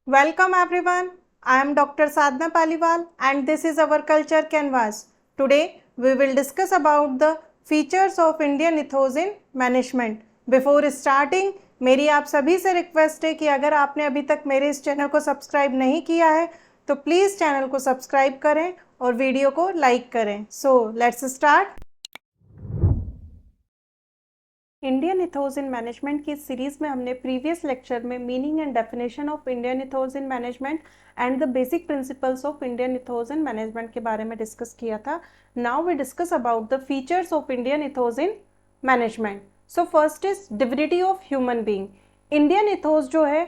Welcome everyone. I am Dr. Sadhna Paliwal and this is our culture canvas. Today we will discuss about the features of Indian ethos in management. Before starting, मेरी आप सभी से request है कि अगर आपने अभी तक मेरे इस चैनल को सब्सक्राइब नहीं किया है तो प्लीज़ चैनल को सब्सक्राइब करें और वीडियो को लाइक करें. So let's start. Indian ethos in management की सीरीज में हमने प्रीवियस लेक्चर में meaning and definition of Indian ethos in management and the basic principles of Indian ethos in management के बारे में डिस्कस किया था. Now we discuss about the features of Indian ethos in management. So first is divinity of human being. Indian ethos जो है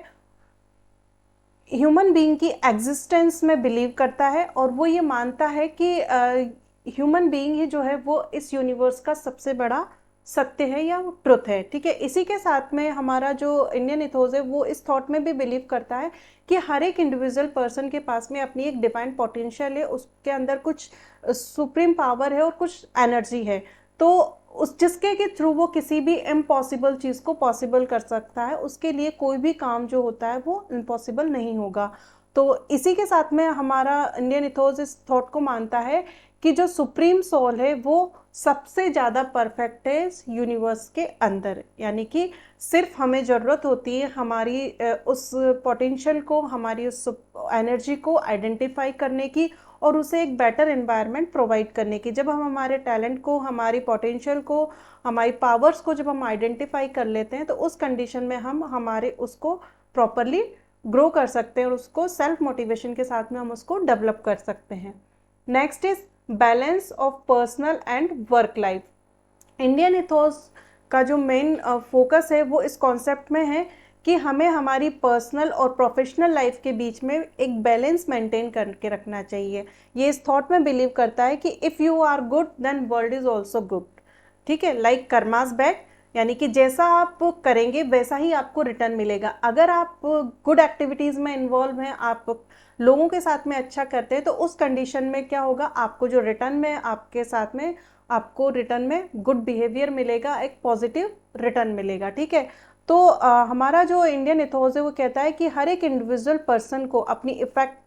human being की existence में believe करता है और वो ये मानता है कि ह्यूमन बीइंग ही जो है वो इस यूनिवर्स का सबसे बड़ा सत्य है या ट्रुथ है. ठीक है, इसी के साथ में हमारा जो इंडियन इथोस है वो इस थॉट में भी बिलीव करता है कि हर एक इंडिविजुअल पर्सन के पास में अपनी एक डिवाइन पोटेंशियल है, उसके अंदर कुछ सुप्रीम पावर है और कुछ एनर्जी है, तो उस जिसके के थ्रू वो किसी भी इम्पॉसिबल चीज़ को पॉसिबल कर सकता है. उसके लिए कोई भी काम जो होता है वो इम्पॉसिबल नहीं होगा. तो इसी के साथ में हमारा इंडियन इथोस इस थॉट को मानता है कि जो सुप्रीम सोल है वो सबसे ज़्यादा परफेक्ट है इस यूनिवर्स के अंदर. यानी कि सिर्फ हमें ज़रूरत होती है हमारी उस पोटेंशियल को, हमारी उस एनर्जी को आइडेंटिफाई करने की और उसे एक बेटर एनवायरनमेंट प्रोवाइड करने की. जब हम हमारे टैलेंट को, हमारी पोटेंशियल को, हमारी पावर्स को जब हम आइडेंटिफाई कर लेते हैं तो उस कंडीशन में हम हमारे उसको प्रॉपरली ग्रो कर सकते हैं और उसको सेल्फ मोटिवेशन के साथ में हम उसको डेवलप कर सकते हैं. Next is balance of personal and work life. Indian ethos का जो मेन फोकस है वो इस कॉन्सेप्ट में है कि हमें हमारी पर्सनल और प्रोफेशनल लाइफ के बीच में एक बैलेंस मेंटेन करके रखना चाहिए. ये इस थॉट में बिलीव करता है कि if you are good then world is also good. ठीक है, लाइक कर्मास बैक, यानी कि जैसा आप करेंगे वैसा ही आपको रिटर्न मिलेगा. अगर आप गुड एक्टिविटीज़ में इन्वॉल्व हैं, आप लोगों के साथ में अच्छा करते हैं, तो उस कंडीशन में क्या होगा, आपको जो रिटर्न में आपके साथ में आपको रिटर्न में गुड बिहेवियर मिलेगा, एक पॉजिटिव रिटर्न मिलेगा. ठीक है, तो हमारा जो इंडियन इथोस है वो कहता है कि हर एक इंडिविजुअल पर्सन को अपनी इफेक्ट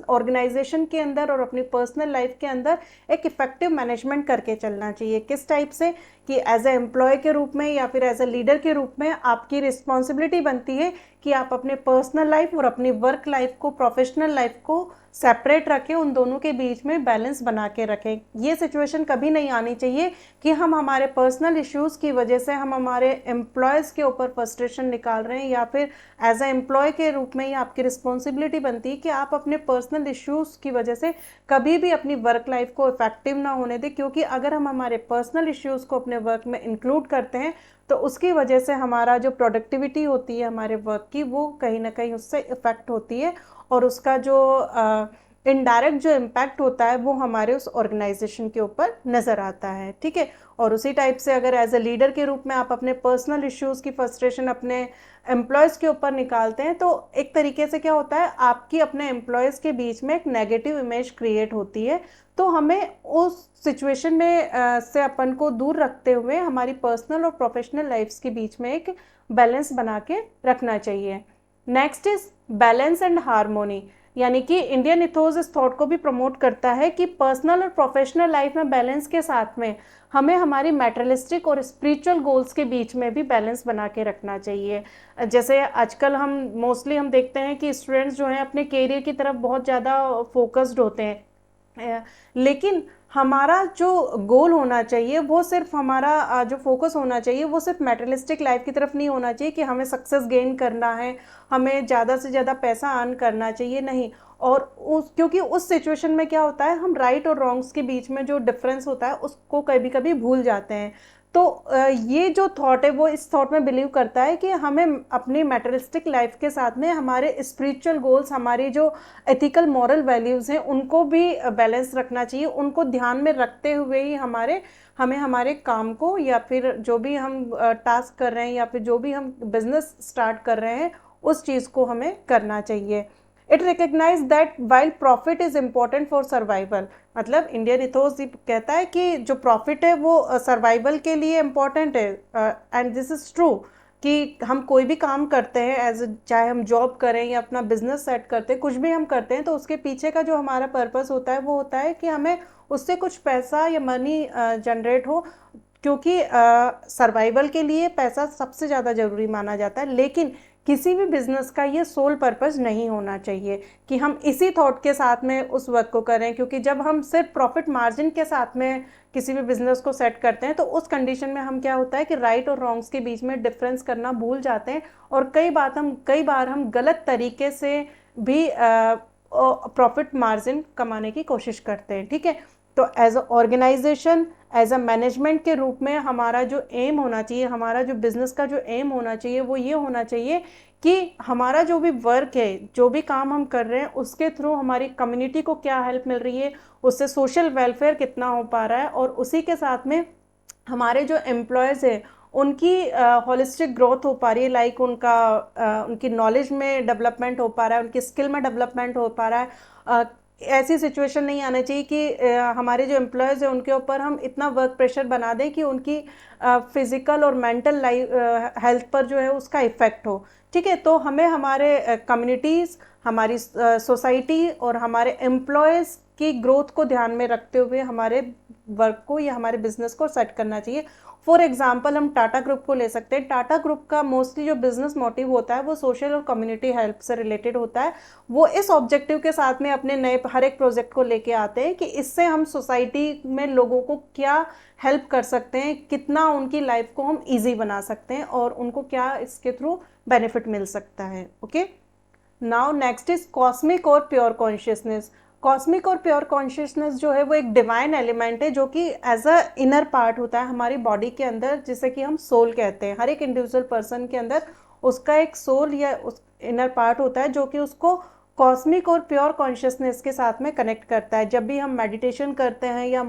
ऑर्गेनाइजेशन के अंदर और अपनी पर्सनल लाइफ के अंदर एक इफेक्टिव मैनेजमेंट करके चलना चाहिए. किस टाइप से कि एज ए एम्प्लॉय के रूप में या फिर एज ए लीडर के रूप में आपकी रिस्पॉन्सिबिलिटी बनती है कि आप अपने पर्सनल लाइफ और अपनी वर्क लाइफ को, प्रोफेशनल लाइफ को सेपरेट रखें, उन दोनों के बीच में बैलेंस बना के रखें. ये सिचुएशन कभी नहीं आनी चाहिए कि हम हमारे पर्सनल इश्यूज़ की वजह से हम हमारे एम्प्लॉयज़ के ऊपर फ्रस्ट्रेशन निकाल रहे हैं, या फिर एज ए एम्प्लॉय के रूप में ही आपकी रिस्पॉन्सिबिलिटी बनती है कि आप अपने पर्सनल इश्यूज़ की वजह से कभी भी अपनी वर्क लाइफ को इफेक्टिव ना होने दें. क्योंकि अगर हम हमारे पर्सनल इश्यूज़ को अपने वर्क में इंक्लूड करते हैं तो उसकी वजह से हमारा जो प्रोडक्टिविटी होती है हमारे वर्क की वो कहीं ना कहीं उससे इफ़ेक्ट होती है और उसका जो इनडायरेक्ट जो इम्पैक्ट होता है वो हमारे उस ऑर्गेनाइजेशन के ऊपर नज़र आता है. ठीक है, और उसी टाइप से अगर एज ए लीडर के रूप में आप अपने पर्सनल इश्यूज़ की फ्रस्ट्रेशन अपने एम्प्लॉयज़ के ऊपर निकालते हैं तो एक तरीके से क्या होता है, आपकी अपने एम्प्लॉयज़ के बीच में एक नेगेटिव इमेज क्रिएट होती है. तो हमें उस सिचुएशन में से अपन को दूर रखते हुए हमारी पर्सनल और प्रोफेशनल लाइफ्स के बीच में एक बैलेंस बना के रखना चाहिए. Next is balance and harmony. यानी कि इंडियन इथोस इस थॉट को भी प्रमोट करता है कि पर्सनल और प्रोफेशनल लाइफ में बैलेंस के साथ में हमें हमारी मैटेरियलिस्टिक और स्पिरिचुअल गोल्स के बीच में भी बैलेंस बना के रखना चाहिए. जैसे आजकल हम मोस्टली हम देखते हैं कि स्टूडेंट्स जो हैं अपने कैरियर की तरफ बहुत ज़्यादा फोकस्ड होते हैं, लेकिन हमारा जो गोल होना चाहिए वो सिर्फ हमारा जो फोकस होना चाहिए वो सिर्फ मैटेरियलिस्टिक लाइफ की तरफ नहीं होना चाहिए कि हमें सक्सेस गेन करना है, हमें ज़्यादा से ज़्यादा पैसा अर्न करना चाहिए. नहीं, और क्योंकि उस सिचुएशन में क्या होता है, हम राइट और रॉन्ग्स के बीच में जो डिफरेंस होता है उसको कभी कभी भूल जाते हैं. तो ये जो थॉट है वो इस थॉट में बिलीव करता है कि हमें अपनी मैटेरियलिस्टिक लाइफ के साथ में हमारे स्पिरिचुअल गोल्स, हमारी जो एथिकल मॉरल वैल्यूज़ हैं उनको भी बैलेंस रखना चाहिए. उनको ध्यान में रखते हुए ही हमें हमारे काम को या फिर जो भी हम टास्क कर रहे हैं या फिर जो भी हम बिजनेस स्टार्ट कर रहे हैं उस चीज़ को हमें करना चाहिए. It recognize that while profit is important for survival. मतलब इंडियन इथोस कहता है कि जो प्रॉफिट है वो सर्वाइवल के लिए इम्पॉर्टेंट है, एंड दिस इज ट्रू. कि हम कोई भी काम करते हैं, चाहे हम जॉब करें या अपना बिजनेस सेट करते हैं, कुछ भी हम करते हैं, तो उसके पीछे का जो हमारा पर्पस होता है वो होता है कि हमें उससे कुछ पैसा या मनी जनरेट हो, क्योंकि सर्वाइवल के लिए पैसा सबसे ज़्यादा ज़रूरी माना जाता है। लेकिन किसी भी बिजनेस का ये सोल पर्पस नहीं होना चाहिए कि हम इसी थॉट के साथ में उस वर्क को करें, क्योंकि जब हम सिर्फ प्रॉफिट मार्जिन के साथ में किसी भी बिजनेस को सेट करते हैं तो उस कंडीशन में हम क्या होता है कि राइट और रॉन्ग्स के बीच में डिफरेंस करना भूल जाते हैं, और कई बार हम गलत तरीके से भी प्रॉफिट मार्जिन कमाने की कोशिश करते हैं। ठीक है, तो as a organization, as a management के रूप में हमारा जो एम होना चाहिए, हमारा जो बिजनेस का जो एम होना चाहिए वो ये होना चाहिए कि हमारा जो भी वर्क है, जो भी काम हम कर रहे हैं, उसके थ्रू हमारी कम्युनिटी को क्या हेल्प मिल रही है, उससे सोशल वेलफेयर कितना हो पा रहा है, और उसी के साथ में हमारे जो एम्प्लॉयज़ है उनकी होलिस्टिक ग्रोथ हो पा रही है, लाइक उनकी नॉलेज में डेवलपमेंट हो पा रहा है, उनकी स्किल में डेवलपमेंट हो पा रहा है। ऐसी सिचुएशन नहीं आना चाहिए कि हमारे जो एम्प्लॉयज़ हैं उनके ऊपर हम इतना वर्क प्रेशर बना दें कि उनकी फिज़िकल और मेंटल लाइफ हेल्थ पर जो है उसका इफ़ेक्ट हो। ठीक है, तो हमें हमारे कम्युनिटीज़, हमारी सोसाइटी और एम्प्लॉयज़ की ग्रोथ को ध्यान में रखते हुए हमारे वर्क को या हमारे बिजनेस को सेट करना चाहिए। फॉर एग्जाम्पल हम टाटा ग्रुप को ले सकते हैं। टाटा ग्रुप का मोस्टली जो बिजनेस मोटिव होता है वो सोशल और कम्युनिटी हेल्प से रिलेटेड होता है। वो इस ऑब्जेक्टिव के साथ में अपने नए हर एक प्रोजेक्ट को लेके आते हैं कि इससे हम सोसाइटी में लोगों को क्या हेल्प कर सकते हैं, कितना उनकी लाइफ को हम ईजी बना सकते हैं और उनको क्या इसके थ्रू बेनिफिट मिल सकता है। Okay, now next is cosmic और प्योर कॉन्शियसनेस। कॉस्मिक और प्योर कॉन्शियसनेस जो है वो एक डिवाइन एलिमेंट है जो कि एज अ इनर पार्ट होता है हमारी बॉडी के अंदर, जिसे कि हम सोल कहते हैं। हर एक इंडिविजुअल पर्सन के अंदर उसका एक सोल या उस इनर पार्ट होता है जो कि उसको कॉस्मिक और प्योर कॉन्शियसनेस के साथ में कनेक्ट करता है। जब भी हम मेडिटेशन करते हैं या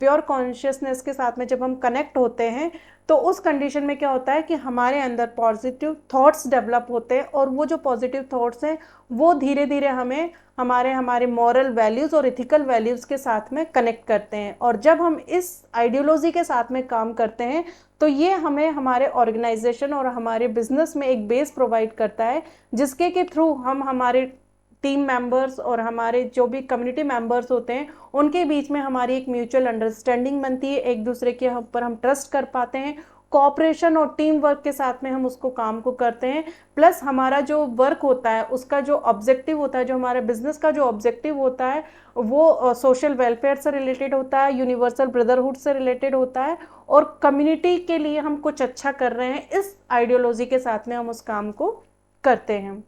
प्योर कॉन्शियसनेस के साथ में जब हम कनेक्ट होते हैं तो उस कंडीशन में क्या होता है कि हमारे अंदर पॉजिटिव थॉट्स डेवलप होते हैं, और वो जो पॉजिटिव थॉट्स हैं वो धीरे धीरे हमें हमारे मॉरल वैल्यूज़ और इथिकल वैल्यूज़ के साथ में कनेक्ट करते हैं। और जब हम इस आइडियोलॉजी के साथ में काम करते हैं तो ये हमें हमारे ऑर्गेनाइजेशन और हमारे बिजनेस में एक बेस प्रोवाइड करता है, जिसके के थ्रू हम हमारे टीम मेंबर्स और हमारे जो भी कम्युनिटी मेंबर्स होते हैं उनके बीच में हमारी एक म्यूचुअल अंडरस्टैंडिंग बनती है, एक दूसरे के ऊपर हम ट्रस्ट कर पाते हैं, कोऑपरेशन और टीम वर्क के साथ में हम उसको काम को करते हैं। प्लस हमारा जो वर्क होता है उसका जो ऑब्जेक्टिव होता है, जो हमारे बिजनेस का जो ऑब्जेक्टिव होता है वो सोशल वेलफेयर से रिलेटेड होता है, यूनिवर्सल ब्रदरहुड से रिलेटेड होता है, और कम्युनिटी के लिए हम कुछ अच्छा कर रहे हैं, इस आइडियोलॉजी के साथ में हम उस काम को करते हैं।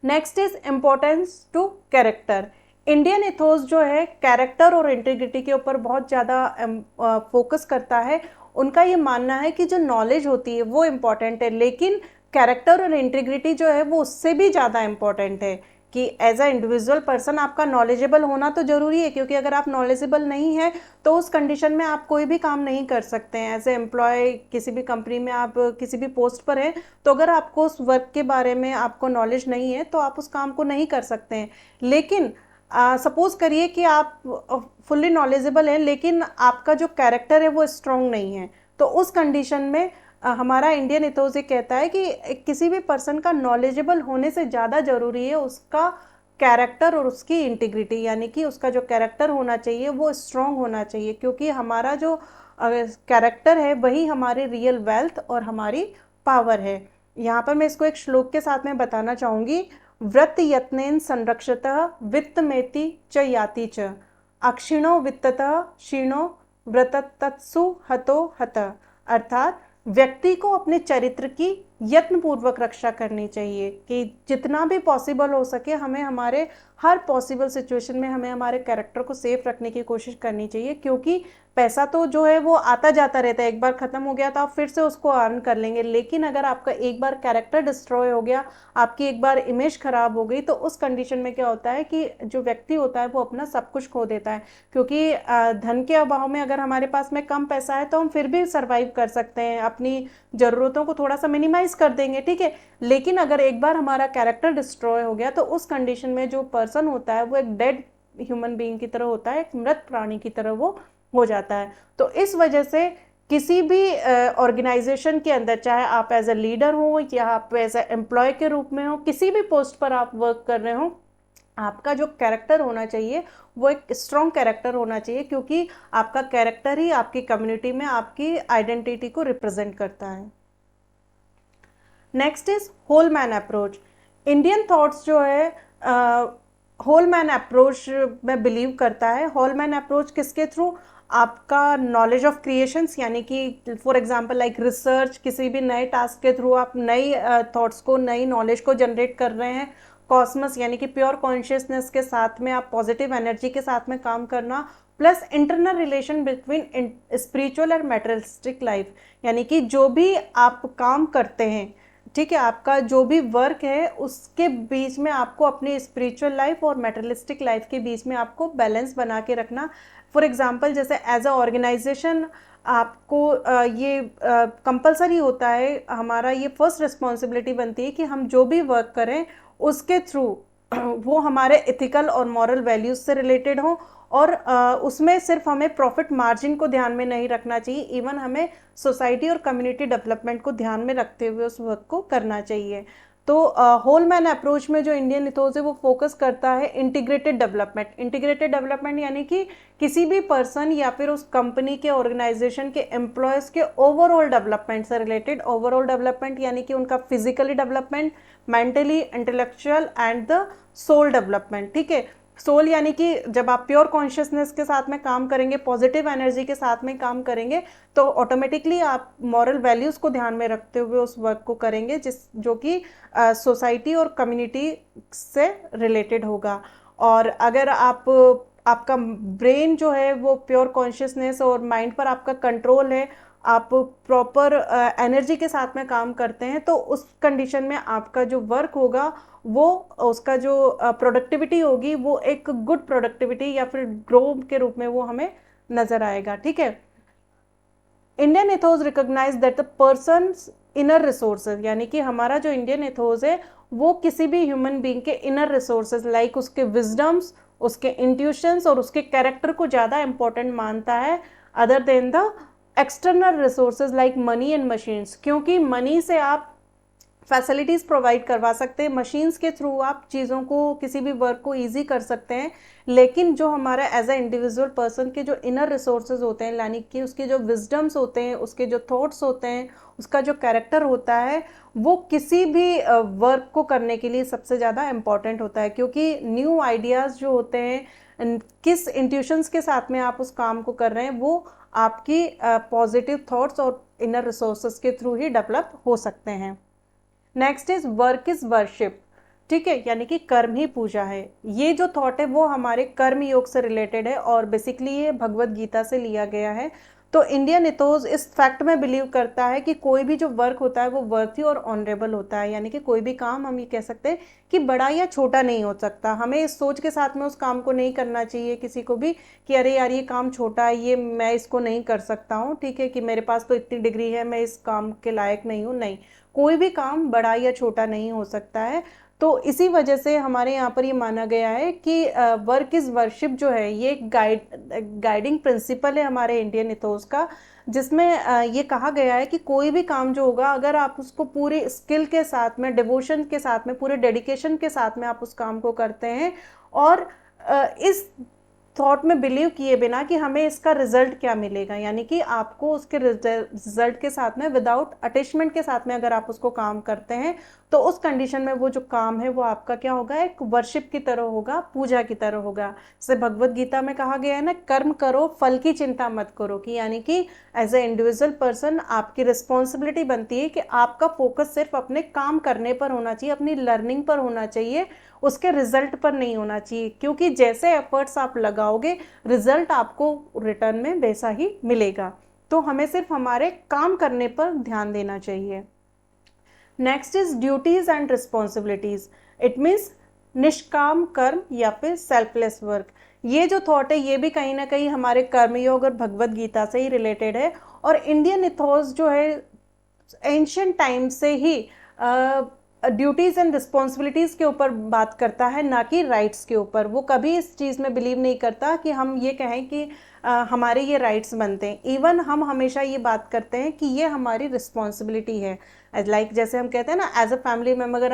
Next is importance to character. Indian ethos जो है कैरेक्टर और इंटीग्रिटी के ऊपर बहुत ज़्यादा फोकस करता है। उनका ये मानना है कि जो नॉलेज होती है वो इम्पॉर्टेंट है, लेकिन कैरेक्टर और इंटीग्रिटी जो है वो उससे भी ज़्यादा इम्पॉर्टेंट है कि एज अ इंडिविजुअल पर्सन आपका नॉलेजेबल होना तो ज़रूरी है, क्योंकि अगर आप नॉलेजेबल नहीं है तो उस कंडीशन में आप कोई भी काम नहीं कर सकते हैं। एज ए एम्प्लॉय किसी भी कंपनी में आप किसी भी पोस्ट पर हैं तो अगर आपको उस वर्क के बारे में आपको नॉलेज नहीं है तो आप उस काम को नहीं कर सकते हैं। लेकिन सपोज करिए कि आप फुल्ली नॉलेजेबल हैं लेकिन आपका जो कैरेक्टर है वो स्ट्रॉन्ग नहीं है, तो उस कंडीशन में हमारा इंडियन इथोस ये कहता है कि किसी भी पर्सन का नॉलेजेबल होने से ज़्यादा ज़रूरी है उसका कैरेक्टर और उसकी इंटीग्रिटी, यानी कि उसका जो कैरेक्टर होना चाहिए वो स्ट्रॉन्ग होना चाहिए, क्योंकि हमारा जो कैरेक्टर है वही हमारी रियल वेल्थ और हमारी पावर है। यहाँ पर मैं इसको एक श्लोक के साथ में बताना चाहूँगी। व्रत यत्नेन संरक्षतः वित्तमेति च याति च, अक्षिणो वित्ततः क्षीणो व्रतत्सु हतो हत। अर्थात व्यक्ति को अपने चरित्र की यत्नपूर्वक रक्षा करनी चाहिए कि जितना भी पॉसिबल हो सके हमें हमारे हर पॉसिबल सिचुएशन में हमें हमारे कैरेक्टर को सेफ रखने की कोशिश करनी चाहिए, क्योंकि पैसा तो जो है वो आता जाता रहता है, एक बार ख़त्म हो गया तो आप फिर से उसको अर्न कर लेंगे। लेकिन अगर आपका एक बार कैरेक्टर डिस्ट्रॉय हो गया, आपकी एक बार इमेज खराब हो गई, तो उस कंडीशन में क्या होता है कि जो व्यक्ति होता है वो अपना सब कुछ खो देता है। क्योंकि धन के अभाव में अगर हमारे पास में कम पैसा है तो हम फिर भी सर्वाइव कर सकते हैं, अपनी ज़रूरतों को थोड़ा सा मिनिमाइज कर देंगे, ठीक है। लेकिन अगर एक बार हमारा कैरेक्टर डिस्ट्रॉय हो गया तो उस कंडीशन में जो पर्सन होता है वो एक डेड ह्यूमन बीइंग की तरह होता है, एक मृत प्राणी की तरह वो हो जाता है। तो इस वजह से किसी भी ऑर्गेनाइजेशन के अंदर, चाहे आप एज अ लीडर हो या आप एज अ एम्प्लॉय के रूप में हो, किसी भी पोस्ट पर आप वर्क कर रहे हो, आपका जो कैरेक्टर होना चाहिए वो एक स्ट्रॉन्ग कैरेक्टर होना चाहिए, क्योंकि आपका कैरेक्टर ही आपकी कम्युनिटी में आपकी आइडेंटिटी को रिप्रेजेंट करता है। Next is whole man approach. Indian thoughts जो है होल मैन अप्रोच में बिलीव करता है। होल मैन अप्रोच किसके थ्रू? आपका नॉलेज ऑफ क्रिएशंस, यानी कि फॉर एग्जांपल लाइक रिसर्च, किसी भी नए टास्क के थ्रू आप नई थॉट्स को, नई नॉलेज को जनरेट कर रहे हैं। कॉस्मस यानी कि प्योर कॉन्शियसनेस के साथ में आप पॉजिटिव एनर्जी के साथ में काम करना, plus internal relation between spiritual और मेटेरियलिस्टिक लाइफ, यानी कि जो भी आप काम करते हैं, ठीक है, आपका जो भी वर्क है उसके बीच में आपको अपनी स्पिरिचुअल लाइफ और मेटेरियलिस्टिक लाइफ के बीच में आपको बैलेंस बना के रखना। फॉर एग्जांपल जैसे एज अ ऑर्गेनाइजेशन आपको ये कंपलसरी होता है, हमारा ये फर्स्ट रिस्पॉन्सिबिलिटी बनती है कि हम जो भी वर्क करें उसके थ्रू वो हमारे इथिकल और मॉरल वैल्यूज से रिलेटेड हो, और उसमें सिर्फ हमें प्रॉफिट मार्जिन को ध्यान में नहीं रखना चाहिए, इवन हमें सोसाइटी और कम्युनिटी डेवलपमेंट को ध्यान में रखते हुए उस वर्क को करना चाहिए। तो होल मैन अप्रोच में जो इंडियन इथोस है वो फोकस करता है इंटीग्रेटेड डेवलपमेंट। इंटीग्रेटेड डेवलपमेंट यानी कि किसी भी पर्सन या फिर उस कंपनी के, ऑर्गेनाइजेशन के एम्प्लॉयज़ के ओवरऑल डेवलपमेंट से रिलेटेड। ओवरऑल डेवलपमेंट यानी कि उनका physically development, mentally, intellectual and the soul development. ठीक है, सोल यानी कि जब आप प्योर कॉन्शियसनेस के साथ में काम करेंगे, पॉजिटिव एनर्जी के साथ में काम करेंगे, तो ऑटोमेटिकली आप मॉरल वैल्यूज़ को ध्यान में रखते हुए उस वर्क को करेंगे जो कि सोसाइटी और कम्युनिटी से रिलेटेड होगा। और अगर आपका ब्रेन जो है वो प्योर कॉन्शियसनेस और माइंड पर आपका कंट्रोल है, आप प्रॉपर एनर्जी के साथ में काम करते हैं, तो उस कंडीशन में आपका जो वर्क होगा वो, उसका जो प्रोडक्टिविटी होगी वो एक गुड प्रोडक्टिविटी या फिर ग्रो के रूप में वो हमें नजर आएगा। ठीक है, Indian ethos recognize that the persons inner resources, यानी कि हमारा जो इंडियन एथोस है वो किसी भी ह्यूमन बीइंग के इनर रिसोर्सेज लाइक उसके विजडम्स, उसके इंट्यूशंस और उसके कैरेक्टर को ज़्यादा इंपॉर्टेंट मानता है other than the external resources like money and machines. क्योंकि मनी से आप फैसिलिटीज़ प्रोवाइड करवा सकते हैं, मशीन्स के थ्रू आप चीज़ों को, किसी भी वर्क को ईजी कर सकते हैं, लेकिन जो हमारा एज अ इंडिविजुअल पर्सन के जो इनर रिसोर्सेज होते हैं, यानी कि उसके जो विजडम्स होते हैं, उसके जो थॉट्स होते हैं, उसका जो कैरेक्टर होता है, वो किसी भी वर्क को करने के लिए सबसे ज़्यादा इम्पॉर्टेंट होता है। क्योंकि न्यू आइडियाज़ जो होते हैं, किस इंट्यूशंस के साथ में आप उस काम को कर रहे हैं, वो आपकी पॉजिटिव थॉट्स और इनर रिसोर्सेज के थ्रू ही डेवलप हो सकते हैं। Next is work is worship. ठीक है, यानी कि कर्म ही पूजा है। ये जो थॉट है वो हमारे कर्म योग से रिलेटेड है और बेसिकली ये भगवत गीता से लिया गया है। तो इंडियन इथोस इस फैक्ट में बिलीव करता है कि कोई भी जो वर्क होता है वो वर्थी और ऑनरेबल होता है, यानी कि कोई भी काम हम ये कह सकते हैं कि बड़ा या छोटा नहीं हो सकता। हमें इस सोच के साथ में उस काम को नहीं करना चाहिए किसी को भी कि अरे यार ये काम छोटा है, ये मैं इसको नहीं कर सकता हूँ, ठीक है, कि मेरे पास तो इतनी डिग्री है, मैं इस काम के लायक नहीं हूँ। नहीं, कोई भी काम बड़ा या छोटा नहीं हो सकता है। तो इसी वजह से हमारे यहाँ पर ये माना गया है कि वर्क इज़ वर्शिप जो है ये गाइडिंग प्रिंसिपल है हमारे इंडियन इथोस का, जिसमें ये कहा गया है कि कोई भी काम जो होगा, अगर आप उसको पूरे स्किल के साथ में, डिवोशन के साथ में, पूरे डेडिकेशन के साथ में आप उस काम को करते हैं और इस थॉट में बिलीव किए बिना कि हमें इसका रिजल्ट क्या मिलेगा, यानी कि आपको उसके रिजल्ट के साथ में विदाउट अटैचमेंट के साथ में अगर आप उसको काम करते हैं, तो उस कंडीशन में वो जो काम है वो आपका क्या होगा, एक वर्शिप की तरह होगा, पूजा की तरह होगा। जैसे भगवत गीता में कहा गया है ना, कर्म करो फल की चिंता मत करो, कि यानी कि एज ए इंडिविजुअल पर्सन आपकी रिस्पॉन्सिबिलिटी बनती है कि आपका फोकस सिर्फ अपने काम करने पर होना चाहिए, अपनी लर्निंग पर होना चाहिए, उसके रिजल्ट पर नहीं होना चाहिए। क्योंकि जैसे एफर्ट्स आप लगाओगे रिजल्ट आपको रिटर्न में वैसा ही मिलेगा। तो हमें सिर्फ हमारे काम करने पर ध्यान देना चाहिए। Next is duties and responsibilities. It means निष्काम कर्म या फिर सेल्फलेस वर्क। ये जो थॉट है ये भी कहीं ना कहीं हमारे कर्मयोग और भगवत गीता से ही रिलेटेड है। और इंडियन इथोस जो है एंशिएंट टाइम से ही ड्यूटीज़ एंड रिस्पॉन्सिबिलिटीज़ के ऊपर बात करता है, ना कि राइट्स के ऊपर। वो कभी इस चीज़ में बिलीव नहीं करता कि हम ये कहें कि हमारे ये राइट्स बनते हैं। इवन हम हमेशा ये बात करते हैं कि ये हमारी रिस्पॉन्सिबिलिटी है। लाइक जैसे हम कहते हैं ना, एज अ फैमिली मेम्बर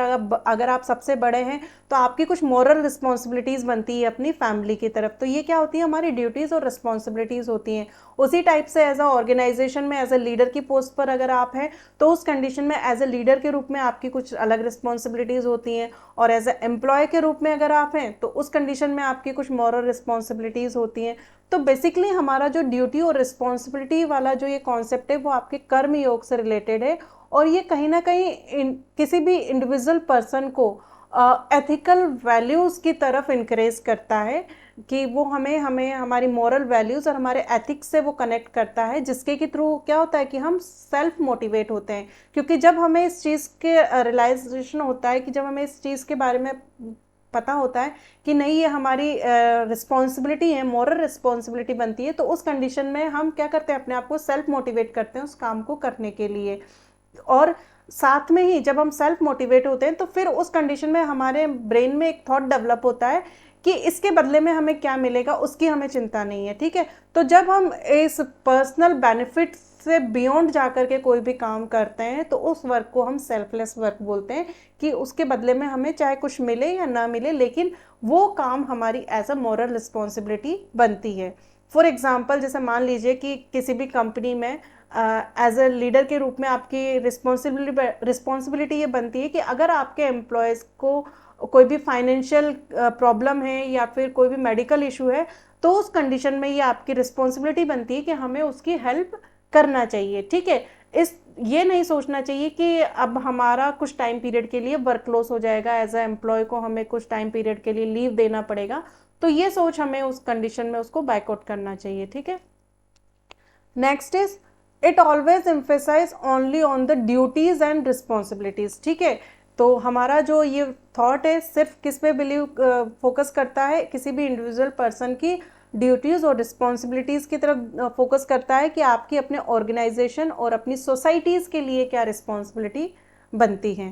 अगर आप सबसे बड़े हैं तो आपकी कुछ मॉरल रिस्पॉन्सिबिलिटीज़ बनती है अपनी फैमिली की तरफ। तो ये क्या होती है, हमारी ड्यूटीज़ और रिस्पॉन्सिबिलिटीज़ होती हैं। उसी टाइप से एज अ ऑर्गेनाइजेशन में एज अ लीडर की पोस्ट पर अगर आप हैं तो उस कंडीशन में एज अ लीडर के रूप में आपकी कुछ अलग रिस्पॉन्सिबिलिटीज़ होती हैं, और एज अ एम्प्लॉय के रूप में अगर आप हैं तो उस कंडीशन में आपकी कुछ मॉरल रिस्पॉन्सिबिलिटीज़ होती हैं। तो बेसिकली हमारा जो ड्यूटी और रिस्पॉन्सिबिलिटी वाला जो ये कॉन्सेप्ट है वो आपके कर्म योग से रिलेटेड है, और ये कहीं ना कहीं किसी भी इंडिविजुअल पर्सन को एथिकल वैल्यूज़ की तरफ इनकरेज करता है कि वो हमें हमें हमारी मॉरल वैल्यूज़ और हमारे एथिक्स से वो कनेक्ट करता है, जिसके के थ्रू क्या होता है कि हम सेल्फ मोटिवेट होते हैं। क्योंकि जब हमें इस चीज़ के रियलाइजेशन होता है, कि जब हमें इस चीज़ के बारे में पता होता है कि नहीं ये हमारी रिस्पॉन्सिबिलिटी है, मॉरल रिस्पॉन्सिबिलिटी बनती है, तो उस कंडीशन में हम क्या करते हैं, अपने आप को सेल्फ मोटिवेट करते हैं उस काम को करने के लिए। और साथ में ही जब हम सेल्फ मोटिवेट होते हैं तो फिर उस कंडीशन में हमारे ब्रेन में एक थॉट डेवलप होता है कि इसके बदले में हमें क्या मिलेगा उसकी हमें चिंता नहीं है, ठीक है। तो जब हम इस पर्सनल बेनिफिट से बियॉन्ड जाकर के कोई भी काम करते हैं तो उस वर्क को हम सेल्फलेस वर्क बोलते हैं, कि उसके बदले में हमें चाहे कुछ मिले या ना मिले, लेकिन वो काम हमारी एज अ मॉरल रिस्पॉन्सिबिलिटी बनती है। फॉर एग्जाम्पल, जैसे मान लीजिए कि किसी भी कंपनी में एज अ लीडर के रूप में आपकी रिस्पॉन्सिबिलिटी ये बनती है कि अगर आपके एम्प्लॉयज़ को कोई भी फाइनेंशियल प्रॉब्लम है या फिर कोई भी मेडिकल इशू है, तो उस कंडीशन में ये आपकी रिस्पॉन्सिबिलिटी बनती है कि हमें उसकी हेल्प करना चाहिए, ठीक है। ये नहीं सोचना चाहिए कि अब हमारा कुछ टाइम पीरियड के लिए वर्क लॉस हो जाएगा, एज अ एम्प्लॉय को हमें कुछ टाइम पीरियड के लिए लीव देना पड़ेगा। तो ये सोच हमें उस कंडीशन में उसको बाइकआउट करना चाहिए, ठीक है। Next is it always emphasize only on the duties and responsibilities, ठीक है। तो हमारा जो ये थॉट है सिर्फ किस पे बिलीव फोकस करता है, किसी भी इंडिविजुअल पर्सन की ड्यूटीज और रिस्पॉन्सिबिलिटीज की तरफ फोकस करता है कि आपकी अपने ऑर्गेनाइजेशन और अपनी सोसाइटीज के लिए क्या रिस्पॉन्सिबिलिटी बनती है।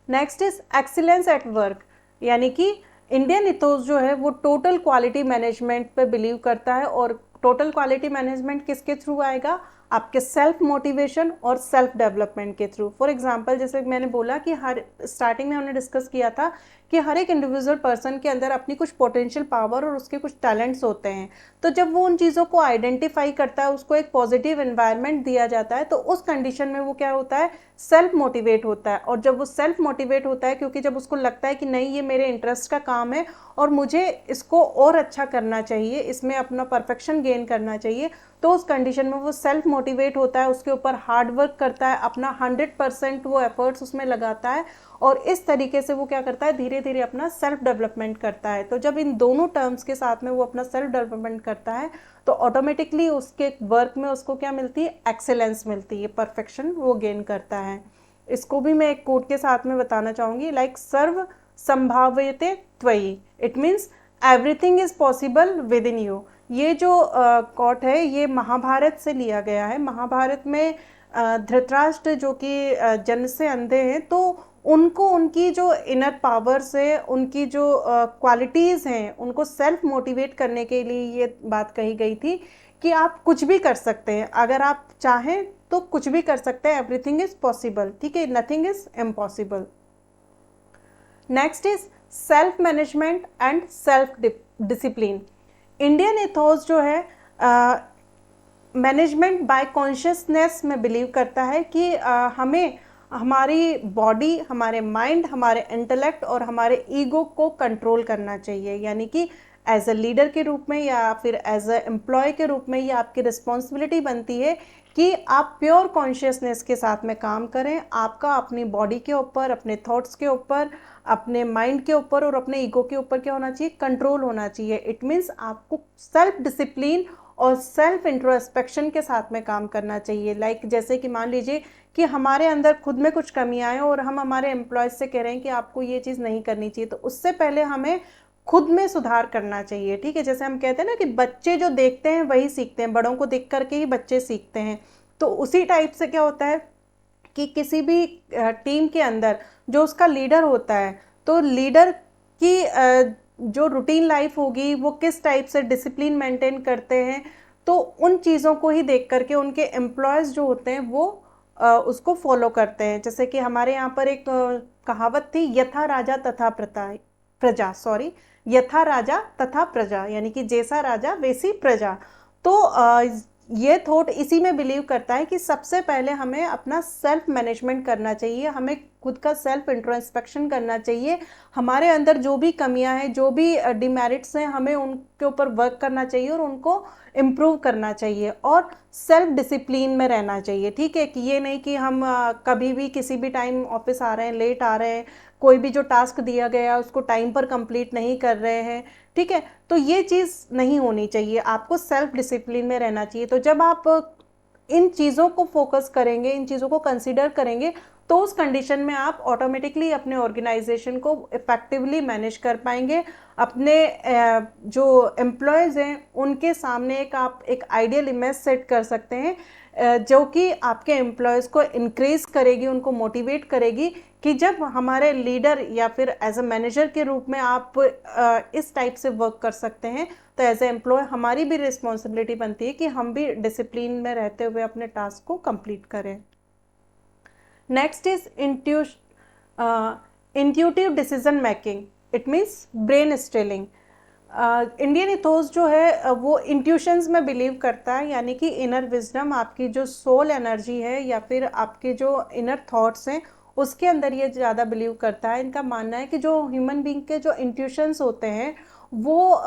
Next is excellence at work, यानी कि इंडियन इथोस जो है वो टोटल क्वालिटी मैनेजमेंट पे बिलीव करता है। और टोटल क्वालिटी मैनेजमेंट किसके थ्रू आएगा, आपके सेल्फ मोटिवेशन और सेल्फ डेवलपमेंट के थ्रू। फॉर एग्जांपल, जैसे मैंने बोला कि हर स्टार्टिंग में हमने डिस्कस किया था कि हर एक इंडिविजुअल पर्सन के अंदर अपनी कुछ पोटेंशियल पावर और उसके कुछ टैलेंट्स होते हैं। तो जब वो उन चीज़ों को आइडेंटिफाई करता है, उसको एक पॉजिटिव एनवायरनमेंट दिया जाता है, तो उस कंडीशन में वो क्या होता है, सेल्फ मोटिवेट होता है। और जब वो सेल्फ मोटिवेट होता है, क्योंकि जब उसको लगता है कि नहीं ये मेरे इंटरेस्ट का काम है और मुझे इसको और अच्छा करना चाहिए, इसमें अपना परफेक्शन गेन करना चाहिए, तो उस कंडीशन में वो सेल्फ मोटिवेट होता है, उसके ऊपर हार्ड वर्क करता है, अपना 100% वो एफर्ट्स उसमें लगाता है, और इस तरीके से वो क्या करता है, धीरे धीरे अपना सेल्फ डेवलपमेंट करता है। तो जब इन दोनों टर्म्स के साथ में वो अपना सेल्फ डेवलपमेंट करता है तो ऑटोमेटिकली उसके वर्क में उसको क्या मिलती है, एक्सेलेंस मिलती है, परफेक्शन वो गेन करता है। इसको भी मैं एक कोट के साथ में बताना चाहूँगी, लाइक सर्व संभाव्यते त्वयि, it means everything is possible with in you. ये जो कोट है ये महाभारत से लिया गया है। महाभारत में धृतराष्ट्र जो कि जन्म से अंधे हैं, तो उनको उनकी जो इनर पावर्स है, उनकी जो क्वालिटीज़ हैं, उनको सेल्फ मोटिवेट करने के लिए ये बात कही गई थी कि आप कुछ भी कर सकते हैं, अगर आप चाहें तो कुछ भी कर सकते हैं, एवरीथिंग इज पॉसिबल, ठीक है, nothing is impossible. Next is self management and self discipline. Indian Athos जो है मैनेजमेंट बाय कॉन्शियसनेस में बिलीव करता है कि हमें हमारी बॉडी, हमारे माइंड, हमारे इंटेलेक्ट और हमारे ईगो को कंट्रोल करना चाहिए। यानी कि एज अ लीडर के रूप में या फिर एज अ एम्प्लॉय के रूप में ये आपकी रिस्पॉन्सिबिलिटी बनती है कि आप प्योर कॉन्शियसनेस के साथ में काम करें। आपका अपनी बॉडी के ऊपर, अपने थॉट्स के ऊपर, अपने माइंड के ऊपर और अपने ईगो के ऊपर क्या होना चाहिए, कंट्रोल होना चाहिए। इट मीन्स आपको सेल्फ डिसिप्लिन और सेल्फ इंट्रोस्पेक्शन के साथ में काम करना चाहिए। लाइक जैसे कि मान लीजिए कि हमारे अंदर खुद में कुछ कमियां हैं और हम हमारे एम्प्लॉयज़ से कह रहे हैं कि आपको ये चीज़ नहीं करनी चाहिए, तो उससे पहले हमें खुद में सुधार करना चाहिए, ठीक है। जैसे हम कहते हैं ना कि बच्चे जो देखते हैं वही सीखते हैं, बड़ों को देख करके ही बच्चे सीखते हैं। तो उसी टाइप से क्या होता है कि किसी भी टीम के अंदर जो उसका लीडर होता है, तो लीडर की जो रूटीन लाइफ होगी वो किस टाइप से डिसिप्लिन मेंटेन करते हैं, तो उन चीज़ों को ही देख करके उनके एम्प्लॉयज़ जो होते हैं वो उसको फॉलो करते हैं। जैसे कि हमारे यहाँ पर एक कहावत थी, यथा राजा तथा प्रजा, सॉरी, यथा राजा तथा प्रजा, यानी कि जैसा राजा वैसी प्रजा। तो ये थॉट इसी में बिलीव करता है कि सबसे पहले हमें अपना सेल्फ मैनेजमेंट करना चाहिए, हमें खुद का सेल्फ इंट्रोस्पेक्शन करना चाहिए, हमारे अंदर जो भी कमियां हैं, जो भी डिमेरिट्स हैं, हमें उनके ऊपर वर्क करना चाहिए और उनको इम्प्रूव करना चाहिए और सेल्फ डिसिप्लिन में रहना चाहिए। ठीक है, कि ये नहीं कि हम कभी भी किसी भी टाइम ऑफिस आ रहे हैं, लेट आ रहे हैं, कोई भी जो टास्क दिया गया है उसको टाइम पर कंप्लीट नहीं कर रहे हैं। ठीक है, तो ये चीज़ नहीं होनी चाहिए, आपको सेल्फ डिसिप्लिन में रहना चाहिए। तो जब आप इन चीज़ों को फोकस करेंगे, इन चीज़ों को कंसिडर करेंगे, तो उस कंडीशन में आप ऑटोमेटिकली अपने ऑर्गेनाइजेशन को इफेक्टिवली मैनेज कर पाएंगे। अपने जो एम्प्लॉयज़ हैं उनके सामने आप एक आइडियल इमेज सेट कर सकते हैं, जो कि आपके एम्प्लॉयज़ को इंक्रीज करेगी, उनको मोटिवेट करेगी कि जब हमारे लीडर या फिर एज अ मैनेजर के रूप में आप इस टाइप से वर्क कर सकते हैं, तो एज ए एम्प्लॉय हमारी भी रिस्पॉन्सिबिलिटी बनती है कि हम भी डिसिप्लिन में रहते हुए अपने टास्क को कंप्लीट करें। Next is intuitive decision making, it means brain Stilling. Indian ethos जो है वो इंट्यूशंस में बिलीव करता है, यानी कि इनर विजडम, आपकी जो सोल एनर्जी है या फिर आपके जो इनर थॉट्स हैं उसके अंदर ये ज़्यादा बिलीव करता है। इनका मानना है कि जो ह्यूमन बीइंग के जो इंट्यूशंस होते हैं वो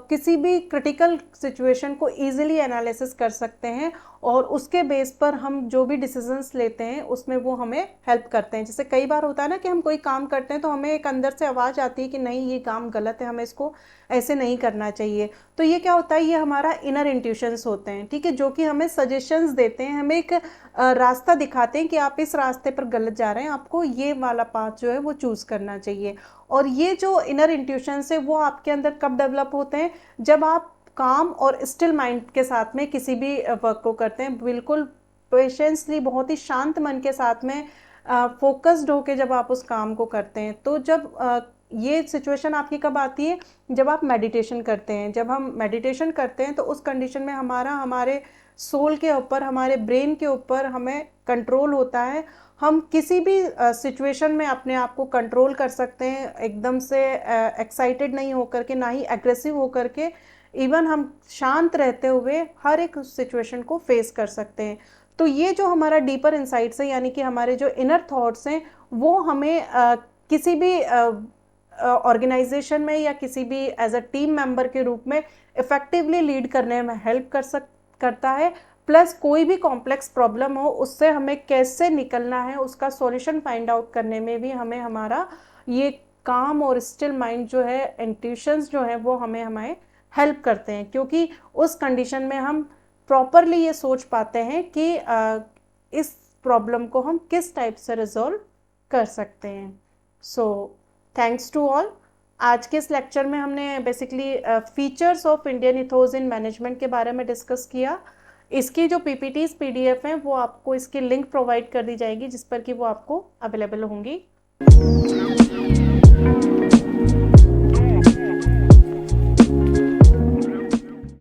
किसी भी क्रिटिकल सिचुएशन को इजीली एनालिसिस कर सकते हैं और उसके बेस पर हम जो भी डिसीजंस लेते हैं उसमें वो हमें हेल्प करते हैं। जैसे कई बार होता है ना कि हम कोई काम करते हैं तो हमें एक अंदर से आवाज़ आती है कि नहीं, ये काम गलत है, हमें इसको ऐसे नहीं करना चाहिए। तो ये क्या होता है, ये हमारा इनर इंट्यूशंस होते हैं। ठीक है, जो कि हमें सजेशंस देते हैं, हमें एक रास्ता दिखाते हैं कि आप इस रास्ते पर गलत जा रहे हैं, आपको ये वाला पाथ जो है वो चूज़ करना चाहिए। और ये जो इनर इंट्यूशंस है वो आपके अंदर कब डेवलप होते हैं, जब आप काम और स्टिल माइंड के साथ में किसी भी वर्क को करते हैं, बिल्कुल पेशेंसली, बहुत ही शांत मन के साथ में फोकस्ड होके जब आप उस काम को करते हैं। तो जब ये सिचुएशन आपकी कब आती है, जब आप मेडिटेशन करते हैं। जब हम मेडिटेशन करते हैं तो उस कंडीशन में हमारे सोल के ऊपर, हमारे ब्रेन के ऊपर हमें कंट्रोल होता है। हम किसी भी सिचुएशन में अपने आप को कंट्रोल कर सकते हैं, एकदम से एक्साइटेड नहीं होकर के, ना ही एग्रेसिव होकर के, इवन हम शांत रहते हुए हर एक सिचुएशन को फेस कर सकते हैं। तो ये जो हमारा डीपर इंसाइट्स है, यानी कि हमारे जो इनर थॉट्स हैं, वो हमें किसी भी ऑर्गेनाइजेशन में या किसी भी एज अ टीम मेंबर के रूप में इफेक्टिवली लीड करने में हेल्प करता है। प्लस कोई भी कॉम्प्लेक्स प्रॉब्लम हो उससे हमें कैसे निकलना है, उसका सॉल्यूशन फाइंड आउट करने में भी हमें हमारा ये काम और स्टिल माइंड जो है, इंट्यूशंस जो है, वो हमें हेल्प करते हैं। क्योंकि उस कंडीशन में हम प्रॉपरली ये सोच पाते हैं कि इस प्रॉब्लम को हम किस टाइप से रिजॉल्व कर सकते हैं। So thanks to all. आज के इस लेक्चर में हमने basically features of Indian ethos in management के बारे में डिस्कस किया। इसकी जो पीपीटीज पीडीएफ हैं वो आपको इसकी लिंक प्रोवाइड कर दी जाएगी, जिस पर कि वो आपको अवेलेबल होंगी।